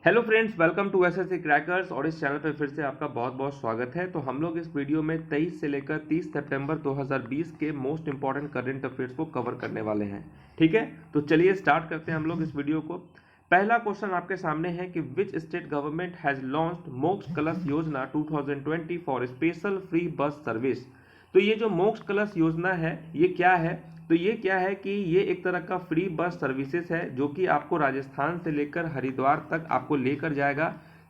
Hello friends, welcome to SSC crackers. और इस channel पे फिर से आपका बहुत बहुत स्वागत है। तो हम लोग इस वीडियो में 23 से लेकर 30 सितंबर 2020 के मोस्ट इंपॉर्टेंट करंट अफेयर्स को कवर करने वाले हैं। ठीक है, तो चलिए स्टार्ट करते हैं हम लोग इस वीडियो को। पहला क्वेश्चन आपके सामने है कि which state government has launched मोक्ष कलश योजना 2020 for special free bus service. तो ये जो मोक्ष कलश योजना है ये क्या है? तो ये क्या है कि ये एक तरह का फ्री बस सर्विसेज है जो कि आपको राजस्थान से लेकर हरिद्वार तक आपको लेकर जाएगा।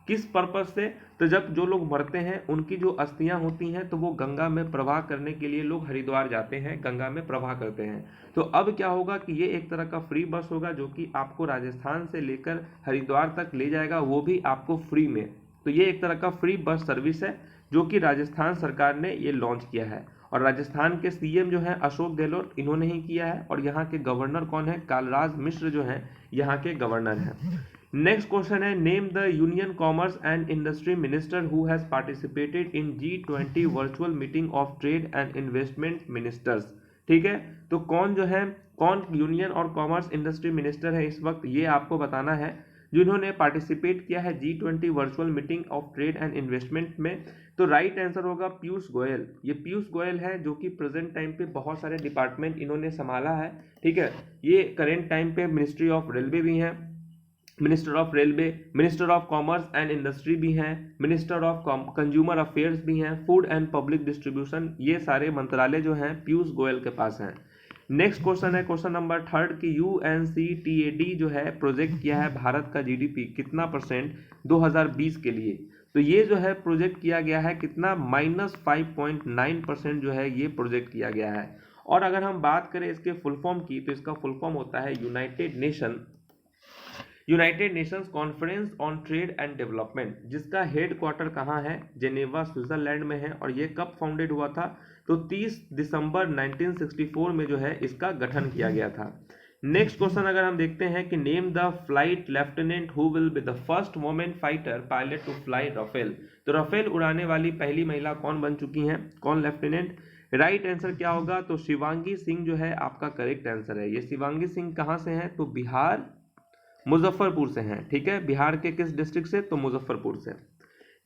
किस पर्पज से? तो जब जो लोग मरते हैं उनकी जो अस्थियां होती हैं तो वो गंगा में प्रवाह करने के लिए लोग हरिद्वार जाते हैं, गंगा में प्रवाह करते हैं। तो अब क्या होगा कि ये एक तरह का फ्री बस होगा जो कि आपको राजस्थान से लेकर हरिद्वार तक ले जाएगा, वो भी आपको फ्री में। तो ये एक तरह का फ्री बस सर्विस है जो कि राजस्थान सरकार ने ये लॉन्च किया है। और राजस्थान के सीएम जो है अशोक गहलोत, इन्होंने ही किया है। और यहाँ के गवर्नर कौन है? कालराज मिश्र जो है यहाँ के गवर्नर हैं। नेक्स्ट क्वेश्चन है, name the union commerce and industry minister who has participated in G20 virtual meeting of trade and investment ministers. ठीक है, तो कौन जो है, कौन यूनियन और कॉमर्स इंडस्ट्री मिनिस्टर है इस वक्त, ये आपको बताना है जिन्होंने पार्टिसिपेट किया है G20 virtual meeting of trade and investment में। तो राइट आंसर होगा पीयूष गोयल। ये पीयूष गोयल है जो कि प्रेजेंट टाइम पे बहुत सारे डिपार्टमेंट इन्होंने संभाला है। ठीक है, ये करेंट टाइम पे मिनिस्ट्री ऑफ रेलवे भी हैं, minister of railway, minister of commerce and industry भी हैं, मिनिस्टर ऑफ कंज्यूमर अफेयर्स भी हैं, फूड एंड पब्लिक डिस्ट्रीब्यूशन, ये सारे मंत्रालय जो हैं पीयूष गोयल के पास हैं। नेक्स्ट क्वेश्चन है क्वेश्चन नंबर 3 की UNCTAD जो है प्रोजेक्ट किया है भारत का जीडीपी कितना परसेंट 2020 के लिए। तो ये जो है प्रोजेक्ट किया गया है कितना, -5.9% जो है ये प्रोजेक्ट किया गया है। और अगर हम बात करें इसके फुल फॉर्म की तो इसका फुल फॉर्म होता है united Nations conference on trade and development, जिसका हेड क्वार्टर कहाँ है? जेनेवा स्विट्जरलैंड में है। और ये कब फाउंडेड हुआ था? तो 30 दिसंबर 1964 में जो है इसका गठन किया गया था। नेक्स्ट क्वेश्चन अगर हम देखते हैं कि name the flight lieutenant who will be the first women fighter pilot to fly Rafale. तो राफेल उड़ाने वाली पहली महिला कौन बन चुकी हैं, कौन लेफ्टिनेंट? राइट आंसर क्या होगा? तो शिवांगी सिंह जो है आपका करेक्ट आंसर है। ये शिवांगी सिंह कहाँ से हैं? तो बिहार मुजफ्फरपुर से हैं। ठीक है, बिहार के किस डिस्ट्रिक्ट से? तो मुजफ्फरपुर से।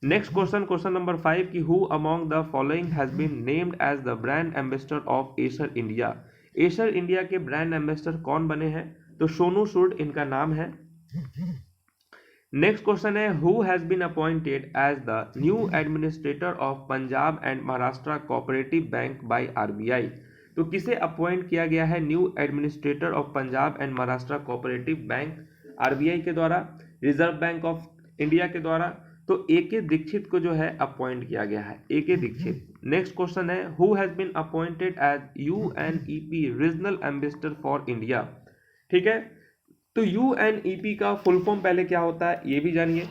नेक्स्ट क्वेश्चन, क्वेश्चन नंबर 5 की who among the following has been named as the brand ambassador of Acer India. Acer India के ब्रांड एम्बेसडर कौन बने हैं? तो सोनू सूद इनका नाम है। नेक्स्ट क्वेश्चन है, who has been appointed as the new administrator of Punjab and Maharashtra cooperative bank by RBI. तो किसे अपॉइंट किया गया है new administrator of Punjab and Maharashtra cooperative bank? RBI के द्वारा, रिजर्व बैंक ऑफ इंडिया के द्वारा। तो एके दीक्षित को जो है अपॉइंट किया गया है, एके दीक्षित। नेक्स्ट क्वेश्चन है, who has been appointed as UNEP regional ambassador for India. ठीक है, तो यूएनईपी का फुल फॉर्म पहले क्या होता है ये भी जानिए।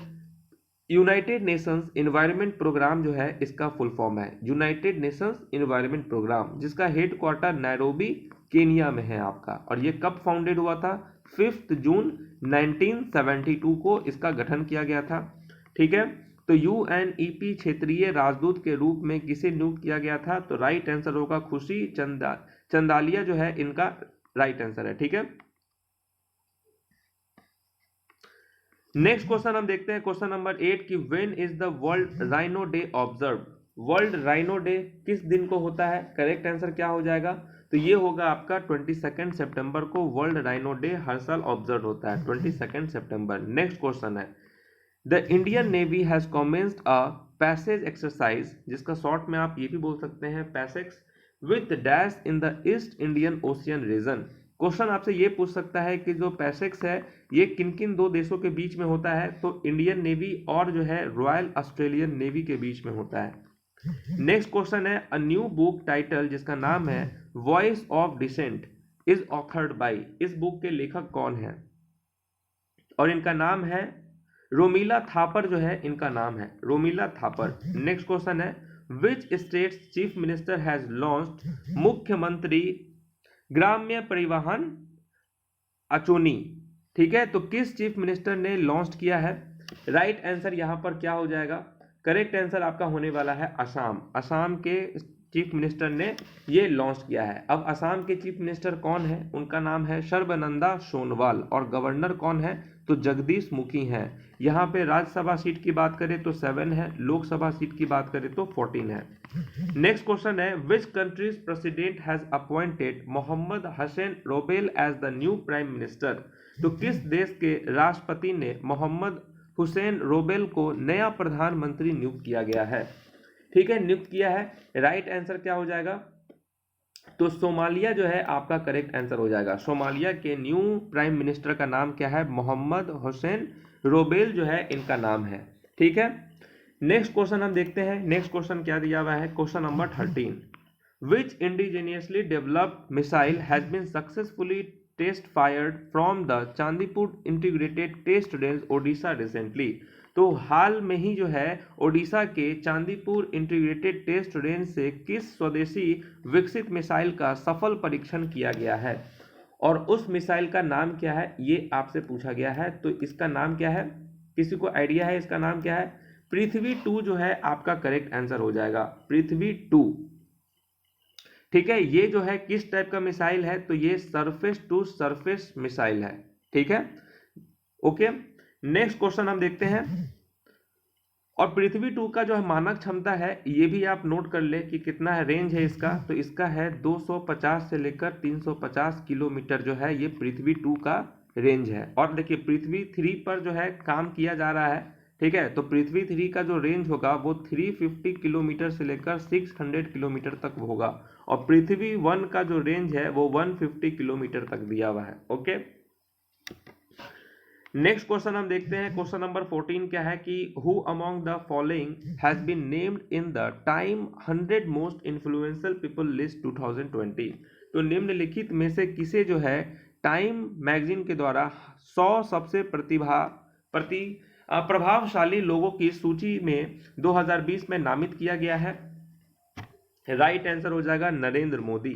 यूनाइटेड नेशंस इन्वायरमेंट प्रोग्राम जो है इसका फुल फॉर्म है यूनाइटेड नेशंस इन्वायरमेंट प्रोग्राम, जिसका हेड क्वार्टर नैरोबी केनिया में है आपका। और ये कब फाउंडेड हुआ था? 5 जून 1972 को इसका गठन किया गया था। ठीक है, तो यूएनईपी क्षेत्रीय राजदूत के रूप में किसे नियुक्त किया गया था? तो राइट आंसर होगा खुशी चंदालिया जो है इनका राइट आंसर है। ठीक है, नेक्स्ट क्वेश्चन हम देखते हैं क्वेश्चन नंबर 8 की when is the world rhino day observe. World rhino day किस दिन को होता है? करेक्ट आंसर क्या हो जाएगा? तो ये होगा आपका 22 सितंबर को वर्ल्ड राइनो डे हर साल ऑब्जर्व होता है 22 सितंबर। नेक्स्ट क्वेश्चन है, the Indian navy has commenced a passage exercise, जिसका शॉर्ट में आप ये भी बोल सकते हैं PASSEX, with dash in the east Indian ocean region. Question आपसे ये पूछ सकता है कि जो पैसेक्स है ये किन किन दो देशों के बीच में होता है? तो इंडियन नेवी और जो है रॉयल ऑस्ट्रेलियन नेवी के बीच में होता है। नेक्स्ट क्वेश्चन है, अ न्यू बुक टाइटल जिसका नाम है voice of dissent is authored by. इस बुक के लेखक कौन है? और इनका नाम है रोमिला थापर जो है इनका नाम है रोमिला थापर। नेक्स्ट क्वेश्चन है, which states chief minister has launched मुख्यमंत्री ग्राम्य परिवहन अचोनी। ठीक है, तो किस चीफ मिनिस्टर ने लॉन्च किया है? राइट आंसर यहां पर क्या हो जाएगा? करेक्ट आंसर आपका होने वाला है असम। असम के चीफ मिनिस्टर ने ये लॉन्च किया है। अब असम के चीफ मिनिस्टर कौन है? उनका नाम है सर्बानंद सोनोवाल। और गवर्नर कौन है? तो जगदीश मुखी हैं। यहाँ पे राज्यसभा सीट की बात करें तो 7 है, लोकसभा सीट की बात करें तो 14 है। नेक्स्ट क्वेश्चन है, which countries president has appointed Mohammed Hassan Roble as the new prime minister. तो किस देश के राष्ट्रपति ने मोहम्मद हुसैन रोबेल को नया प्रधानमंत्री नियुक्त किया गया है? ठीक है, नियुक्त किया है। राइट आंसर क्या हो जाएगा? तो सोमालिया जो है आपका करेक्ट आंसर हो जाएगा। सोमालिया के न्यू प्राइम मिनिस्टर का नाम क्या है? मोहम्मद हुसैन रोबेल जो है इनका नाम है। ठीक है, नेक्स्ट क्वेश्चन हम देखते हैं। नेक्स्ट क्वेश्चन क्या दिया हुआ है? Question number 13, which indigenously developed missile has been successfully test fired from the Chandipur integrated test range Odisha recently. तो हाल में ही जो है ओडिशा के चांदीपुर इंटीग्रेटेड टेस्ट रेंज से किस स्वदेशी विकसित मिसाइल का सफल परीक्षण किया गया है और उस मिसाइल का नाम क्या है, ये आपसे पूछा गया है। तो इसका नाम क्या है? किसी को आइडिया है इसका नाम क्या है? पृथ्वी 2 जो है आपका करेक्ट आंसर हो जाएगा, पृथ्वी 2। ठीक है, ये जो है किस टाइप का मिसाइल है? तो ये सरफेस टू सरफेस मिसाइल है। ठीक है, ओके। नेक्स्ट क्वेश्चन हम देखते हैं। और पृथ्वी 2 का जो है मानक क्षमता है, ये भी आप नोट कर ले कि कितना है रेंज है इसका। तो इसका है 250 से लेकर 350 किलोमीटर जो है ये पृथ्वी 2 का रेंज है। और देखिए पृथ्वी 3 पर जो है काम किया जा रहा है। ठीक है, तो पृथ्वी 3 का जो रेंज होगा वो 350 किलोमीटर से लेकर 600 किलोमीटर तक होगा। और पृथ्वी 1 का जो रेंज है वो 150 किलोमीटर तक दिया हुआ है। ओके, नेक्स्ट क्वेश्चन हम देखते हैं। क्वेश्चन नंबर 14 क्या है कि who among the following has been named in the Time 100 most influential people list 2020। तो निम्नलिखित में से किसे जो है टाइम मैगजीन के द्वारा 100 सबसे प्रभावशाली लोगों की सूची में 2020 में नामित किया गया है? राइट आंसर हो जाएगा नरेंद्र मोदी।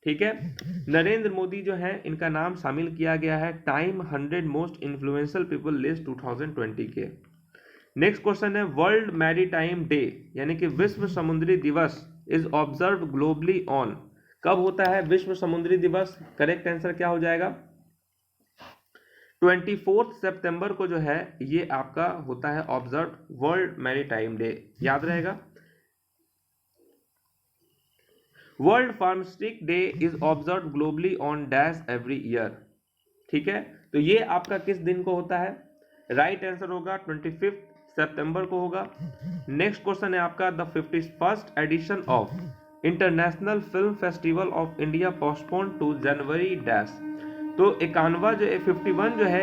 ठीक है, नरेंद्र मोदी जो है इनका नाम शामिल किया गया है time 100 most influential people list 2020 के। नेक्स्ट क्वेश्चन है, वर्ल्ड मैरीटाइम डे यानी कि विश्व समुद्री दिवस इज ऑब्जर्व ग्लोबली ऑन। कब होता है विश्व समुद्री दिवस? करेक्ट आंसर क्या हो जाएगा? 24 सितंबर को जो है ये आपका होता है ऑब्जर्व वर्ल्ड मैरीटाइम डे, याद रहेगा। World pharmaceutic day is observe globally on dash every year. ठीक है, तो ये आपका किस दिन को होता है? राइट आंसर होगा 25 सितंबर को होगा। नेक्स्ट क्वेश्चन है आपका, the 51st edition of international film festival of India postpone to January dash. तो 51 जो 51 जो है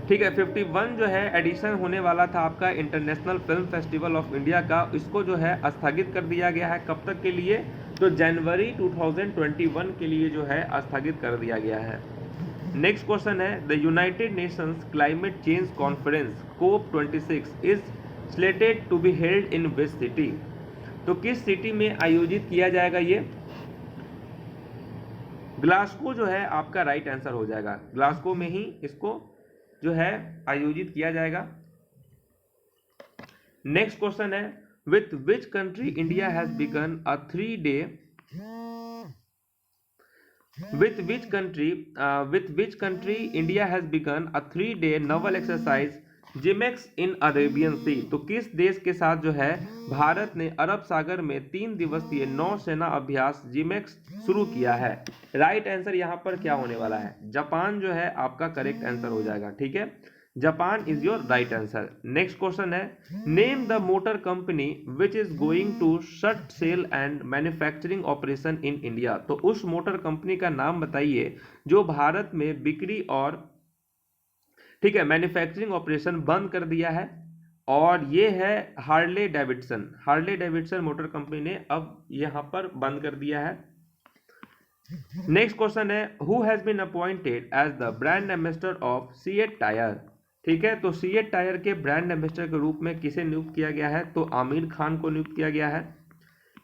ठीक है 51 जो है एडिशन होने वाला था आपका international film festival of India का, इसको जो है स्थगित कर दिया गया है। कब तक के लिए? तो जनवरी 2021 के लिए जो है स्थगित कर दिया गया है। नेक्स्ट क्वेश्चन है, the United Nations climate change conference COP26 is slated to be held in which city. तो किस सिटी में आयोजित किया जाएगा ये? ग्लासगो जो है आपका राइट आंसर हो जाएगा। ग्लासगो में ही इसको जो है आयोजित किया जाएगा। नेक्स्ट क्वेश्चन है, with which country India has begun a 3-day naval exercise JIMEX in Arabian Sea. तो किस देश के साथ जो है भारत ने अरब सागर में 3 दिवसीय नौसेना अभ्यास जिमेक्स शुरू किया है? राइट आंसर यहाँ पर क्या होने वाला है? जापान जो है आपका करेक्ट आंसर हो जाएगा। ठीक है, Japan is your right answer. Next question है, name the motor company which is going to shut sale and manufacturing operation in India. तो उस मोटर कंपनी का नाम बताइए जो भारत में बिक्री और ठीक है मैन्युफैक्चरिंग ऑपरेशन बंद कर दिया है। और ये है Harley Davidson. Harley Davidson motor company ने अब यहां पर बंद कर दिया है। नेक्स्ट क्वेश्चन है, who has been appointed as the brand ambassador of CEAT tyre. ठीक है, तो सीएट टायर के ब्रांड एम्बेसडर के रूप में किसे नियुक्त किया गया है? तो आमिर खान को नियुक्त किया गया है।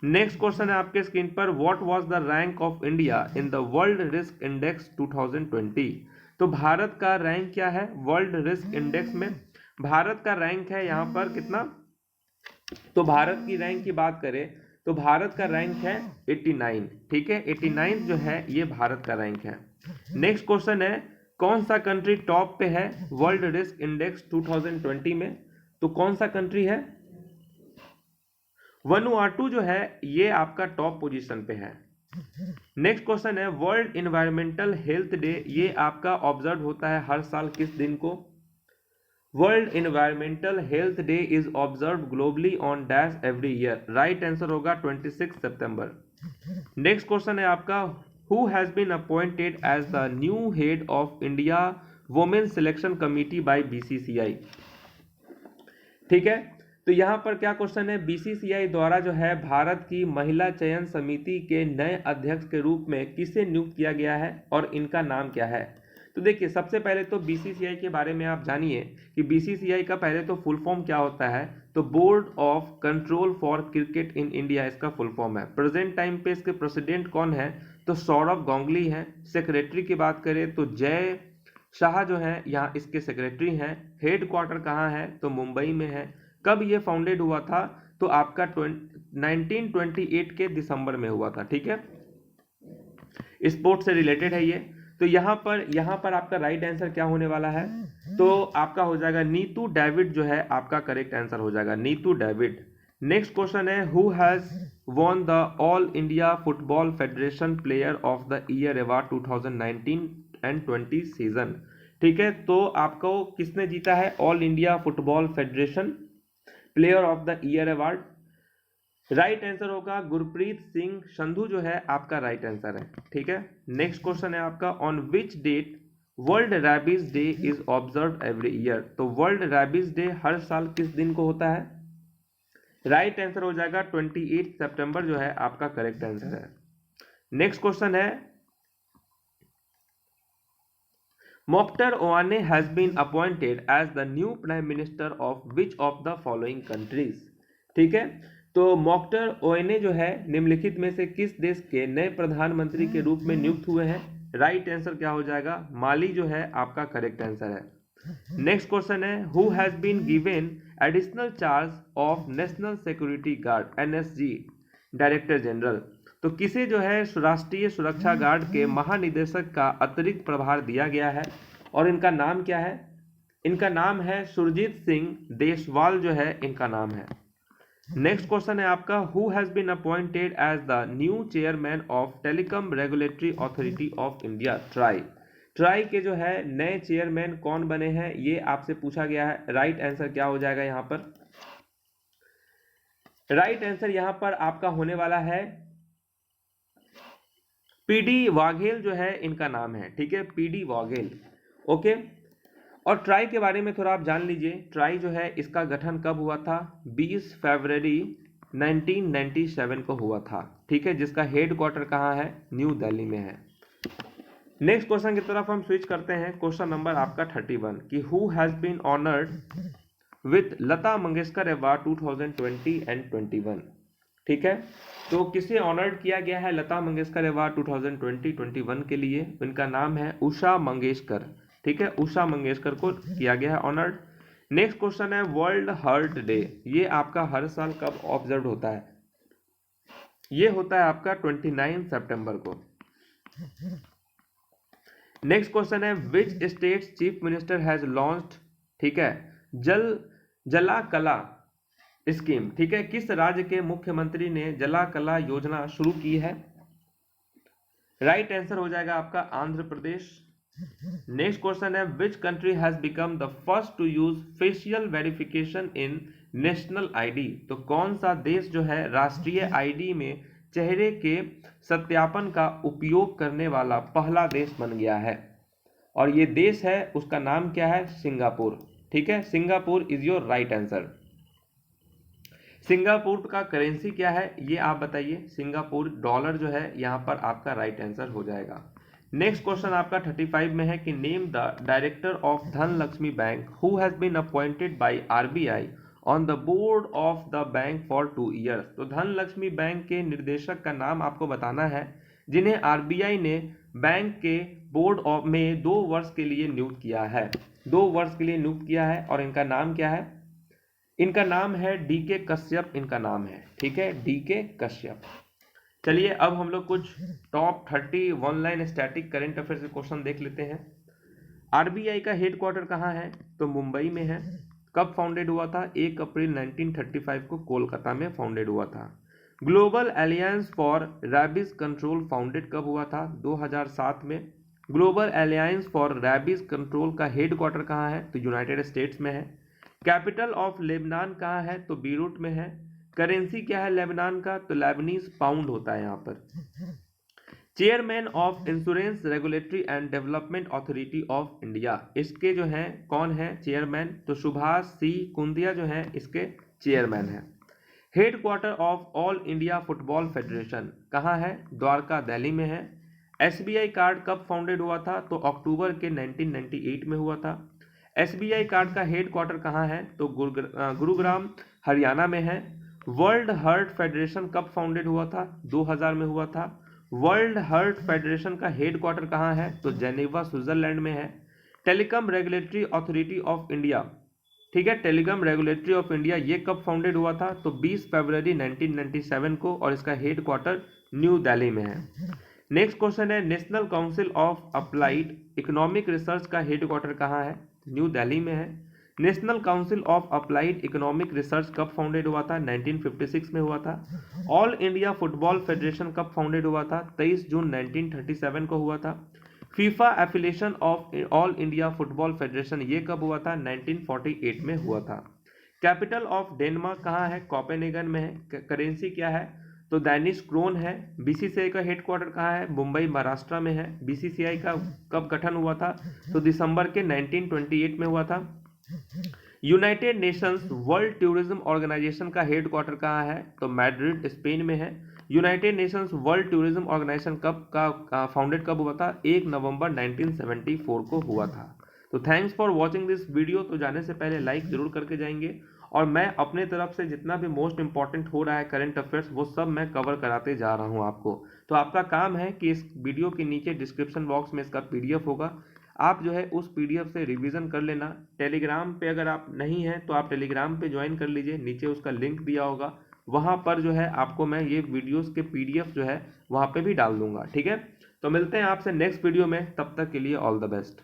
नेक्स्ट क्वेश्चन है आपके स्क्रीन पर, what was the rank of India in the world risk index 2020। तो भारत का रैंक क्या है वर्ल्ड रिस्क इंडेक्स में? भारत का रैंक है यहाँ पर कितना? तो भारत की रैंक की बात करें तो भारत का रैंक है 89। ठीक है, 89 जो है ये भारत का रैंक है। नेक्स्ट क्वेश्चन है, कौन सा कंट्री टॉप पे है वर्ल्ड रिस्क इंडेक्स 2020 में? तो कौन सा कंट्री है? वनुआटू जो है ये आपका टॉप पोजीशन पे है। नेक्स्ट क्वेश्चन है वर्ल्ड इन्वायरमेंटल हेल्थ डे, ये आपका ऑब्जर्व होता है हर साल किस दिन को? World environmental health day is observe globally on dash every year. Right answer होगा 26 सितंबर। नेक्स्ट क्वेश्चन है आपका who has been appointed as the new head of India women's selection committee by BCCI. ठीक है, तो यहां पर क्या क्वेश्चन है, बीसीसीआई द्वारा जो है भारत की महिला चयन समिति के नए अध्यक्ष के रूप में किसे नियुक्त किया गया है और इनका नाम क्या है? तो देखिए सबसे पहले तो बीसीसीआई के बारे में आप जानिए कि बीसीसीआई का पहले तो फुल फॉर्म क्या होता है, तो board of control for cricket in India इसका फुल फॉर्म है। प्रेजेंट टाइम पे इसके प्रेसिडेंट कौन है, तो सौरभ गांगुली हैं। सेक्रेटरी की बात करें तो जय शाह जो है यहाँ इसके सेक्रेटरी हैं। हेड क्वार्टर कहाँ है, तो मुंबई में है। कब ये फाउंडेड हुआ था, तो आपका 1928 के दिसंबर में हुआ था। ठीक है, स्पोर्ट्स से रिलेटेड है ये। तो यहाँ पर आपका राइट आंसर क्या होने वाला है, तो आपका हो जाएगा नीतू डेविड जो है आपका करेक्ट आंसर हो जाएगा, नीतू डेविड। नेक्स्ट क्वेश्चन है who has won the all India football federation player of the year award 2019 and 20 season. ठीक है, तो आपको किसने जीता है all India football federation player of the year award? Right answer होगा गुरप्रीत सिंह संधू जो है आपका राइट आंसर है। ठीक है, नेक्स्ट क्वेश्चन है आपका on which date world rabies day is observe every year. तो वर्ल्ड रैबीज डे हर साल किस दिन को होता है? राइट आंसर हो जाएगा 28 सितंबर जो है आपका करेक्ट आंसर है। नेक्स्ट क्वेश्चन है Moktar Ouane has been appointed as the new prime minister of which of the following countries. ठीक है, तो मोख्तर ओवाने जो है निम्नलिखित में से किस देश के नए प्रधानमंत्री के रूप में नियुक्त हुए हैं? राइट आंसर क्या हो जाएगा, माली जो है आपका करेक्ट आंसर है। नेक्स्ट क्वेश्चन है who has been given additional charge of national security guard NSG director general. तो किसे जो है राष्ट्रीय सुरक्षा गार्ड के महानिदेशक का अतिरिक्त प्रभार दिया गया है और इनका नाम क्या है? इनका नाम है सुरजीत सिंह देशवाल जो है इनका नाम है। नेक्स्ट क्वेश्चन है आपका who has been appointed as the new chairman of telecom regulatory authority of India TRAI. TRAI के जो है नए चेयरमैन कौन बने हैं ये आपसे पूछा गया है। राइट आंसर क्या हो जाएगा यहाँ पर? राइट आंसर यहाँ पर आपका होने वाला है पीडी वाघेल जो है इनका नाम है। ठीक है, पीडी वाघेल। ओके, और ट्राई के बारे में थोड़ा आप जान लीजिए। ट्राई जो है इसका गठन कब हुआ था? 20 फरवरी 1997 को हुआ था। ठीक है, जिसका हेड क्वार्टर कहाँ है? न्यू दिल्ली में है। नेक्स्ट क्वेश्चन की तरफ हम स्विच करते हैं। क्वेश्चन नंबर आपका 31 कि who has been honoured with Lata Mangeshkar award 2020 and 21। ठीक है, तो किसे ऑनर्ड किया गया है लता मंगेशकर अवार्ड 2020-21 के लिए? इनका नाम है उषा मंगेशकर। ठीक है, उषा मंगेशकर को किया गया है ऑनर्ड। नेक्स्ट क्वेश्चन है वर्ल्ड हार्ट डे, ये आपका हर साल कब ऑब्जर्व होता है? ये होता है आपका 29 सितंबर को। नेक्स्ट क्वेश्चन है which state chief minister has launched, ठीक है, जला कला स्कीम। ठीक है, किस राज्य के मुख्यमंत्री ने जला कला योजना शुरू की है? राइट आंसर हो जाएगा आपका आंध्र प्रदेश। नेक्स्ट क्वेश्चन है which country has become the first to use facial verification in national ID. तो कौन सा देश जो है राष्ट्रीय आईडी में चेहरे के सत्यापन का उपयोग करने वाला पहला देश बन गया है? और ये देश है उसका नाम क्या है? सिंगापुर। ठीक है, Singapore is your right answer. Singapore का करेंसी क्या है ये आप बताइए? सिंगापुर डॉलर जो है यहाँ पर आपका राइट आंसर हो जाएगा। नेक्स्ट क्वेश्चन आपका 35 में है कि name the director of Dhanlaxmi bank who has been appointed by RBI on the board of the bank for 2 years. तो धनलक्ष्मी बैंक के निर्देशक का नाम आपको बताना है जिन्हें आरबीआई ने बैंक के बोर्ड में 2 वर्ष के लिए नियुक्त किया है। 2 वर्ष के लिए नियुक्त किया है और इनका नाम क्या है? इनका नाम है डीके कश्यप, इनका नाम है। ठीक है, डीके कश्यप। चलिए अब हम लोग कुछ top 30 online static current affairs के क्वेश्चन देख लेते हैं। आरबीआई का हेडक्वार्टर कहाँ है? तो मुंबई में है। कब फाउंडेड हुआ था? 1 अप्रैल 1935 को कोलकाता में फाउंडेड हुआ था। Global alliance for rabies control founded कब हुआ था? 2007 में। Global alliance for rabies control का हेडक्वार्टर कहाँ है? तो यूनाइटेड स्टेट्स में है। कैपिटल ऑफ लेबनान कहाँ है? तो बीरूट में है। करेंसी क्या है लेबनान का? तो लेबनीज पाउंड होता है यहाँ पर। Chairman of insurance regulatory and development authority of India, इसके जो हैं कौन है चेयरमैन? तो सुभाष सी कुंदिया जो हैं इसके चेयरमैन हैं। Headquarter of all India football federation कहाँ है? द्वारका दिल्ली में है। एसबीआई कार्ड कब फाउंडेड हुआ था? तो अक्टूबर के 1998 में हुआ था। एसबीआई कार्ड का हेडक्वार्टर कहाँ है? तो गुरुग्राम हरियाणा में है। वर्ल्ड हर्ट फेडरेशन कब फाउंडेड हुआ था? 2000 में हुआ था। वर्ल्ड हर्ट फेडरेशन का हेडक्वार्टर कहाँ है? तो जेनेवा स्विट्जरलैंड में है। Telecom regulatory authority of India, ठीक है, टेलीकॉम रेगुलेटरी ऑफ इंडिया, ये कब फाउंडेड हुआ था? तो 20 फरवरी 1997 को, और इसका हेडक्वार्टर न्यू दिल्ली में है। नेक्स्ट क्वेश्चन है, national council of applied economic research का हेडक्वार्टर कहाँ है? न्यू दिल्ली में है। National council of applied economic research कब फाउंडेड हुआ था? 1956 में हुआ था। ऑल इंडिया फुटबॉल फेडरेशन कब फाउंडेड हुआ था? 23 जून 1937 को हुआ था। FIFA affiliation of all India football federation ये कब हुआ था? 1948 में हुआ था। कैपिटल ऑफ डेनमार्क कहाँ है? कोपेनहेगन में है। करेंसी क्या है? तो दैनिश क्रोन है। बीसीसीआई का हेडक्वार्टर कहाँ है? मुंबई महाराष्ट्र में है। बीसीसीआई का कब गठन हुआ था? तो दिसंबर के 1928 में हुआ था। United nations world tourism organisation का हेडक्वार्टर कहाँ है? तो मैड्रिड स्पेन में है। United nations world tourism organisation founded कब हुआ था? 1 नवंबर 1974 को हुआ था। तो thanks for watching this video. तो जाने से पहले लाइक जरूर करके जाएंगे, और मैं अपने तरफ से जितना भी मोस्ट इंपॉर्टेंट हो रहा है करंट अफेयर्स वो सब मैं कवर कराते जा रहा हूँ आपको। तो आपका काम है कि इस वीडियो के नीचे डिस्क्रिप्शन बॉक्स में इसका पीडीएफ होगा, आप जो है उस पीडीएफ से रिवीजन कर लेना। टेलीग्राम पे अगर आप नहीं हैं तो आप टेलीग्राम पे ज्वाइन कर लीजिए, नीचे उसका लिंक दिया होगा, वहाँ पर जो है आपको मैं ये वीडियोस के पीडीएफ जो है वहाँ पे भी डाल दूंगा। ठीक है, तो मिलते हैं आपसे नेक्स्ट वीडियो में, तब तक के लिए ऑल द बेस्ट।